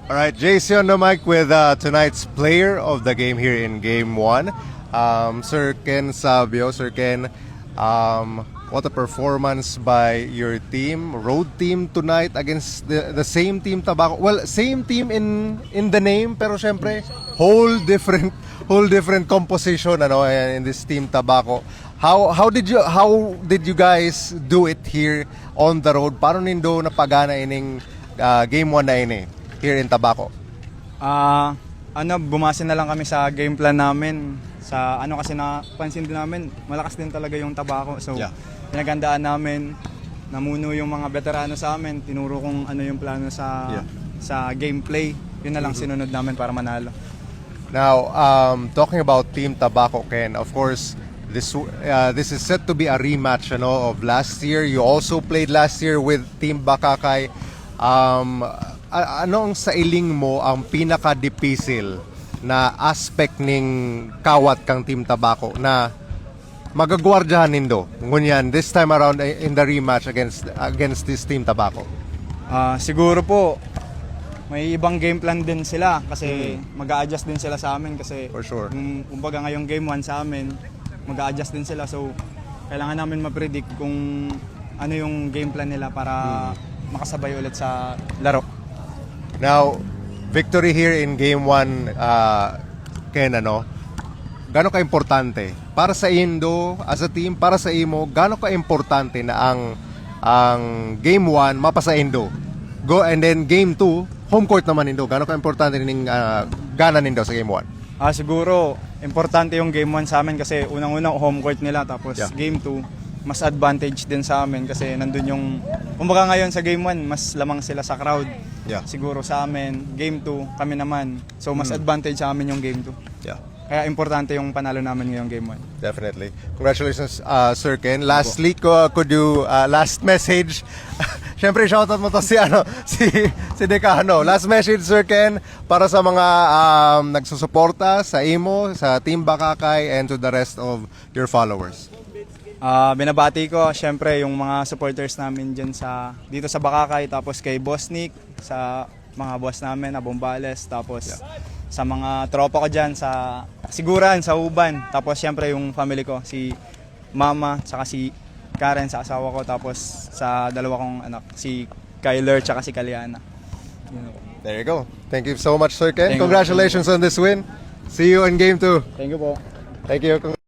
All right, JC on the mic with tonight's player of the game here in Game 1. Sir Ken Sabio. Sir Ken, what a performance by your team, road team tonight against the same team Tabaco. Well, same team in the name, pero syempre whole different composition in this team Tabaco. How did you guys do it here on the road? Paano nindo napagana ining Game 1 na ini here in Tabaco? Bumase na lang kami sa game plan namin. Sa kasi napansin din namin, malakas din talaga yung Tabaco. So, pinagandaan namin, namuno yung mga veterano sa amin, tinuro kung ano yung plano sa gameplay. Yun na lang sinunod namin para manalo. Now, talking about Team Tabaco, Ken, of course, this is set to be a rematch of last year. You also played last year with Team Bakakay. Ano ang sa iling mo ang pinaka-dipisil na aspect ning kawat kang Team Tabaco na magagwardyahan nindo ngunyan this time around in the rematch against this Team Tabaco? Siguro po may ibang game plan din sila kasi mag-a-adjust din sila sa amin kasi for sure. Kumbaga ngayong game 1 sa amin mag-a-adjust din sila, so kailangan namin ma-predict kung ano yung game plan nila para makasabay ulit sa laro. Now, victory here in Game 1, Ken, gano'n ka-importante? Para sa Indo, as a team, para sa imo, gano'n ka-importante na ang Game 1 mapasa Indo? Go, and then Game 2, home court naman Indo. Gano'n ka-importante ning gana nindo sa Game 1? Siguro, importante yung Game 1 sa amin kasi unang-unang home court nila, tapos Game 2, mas advantage din sa amin kasi nandun yung, kumbaga ngayon sa Game 1, mas lamang sila sa crowd. Siguro sa amin, Game 2, kami naman. So mas advantage sa amin yung Game 2. Kaya importante yung panalo namin ngayong Game 1. Definitely. Congratulations, Sir Ken. Lastly, could you, last message, syempre shoutout mo to si Decano. Last message, Sir Ken, para sa mga nagsusuporta sa imo, sa Team Bakakay, and to the rest of your followers. Binabati ko syempre yung mga supporters namin dyan dito sa Bakakay, tapos kay Boss Nick, sa mga boss namin na Bombales, tapos sa mga tropa ko dyan sa Siguran, sa Uban, tapos syempre yung family ko, si Mama, tsaka si Karen sa asawa ko, tapos sa dalawa kong anak, si Kyler tsaka si Kaliana. There you go. Thank you so much, Sir Ken. Congratulations on this win. See you in Game 2. Thank you po. Thank you.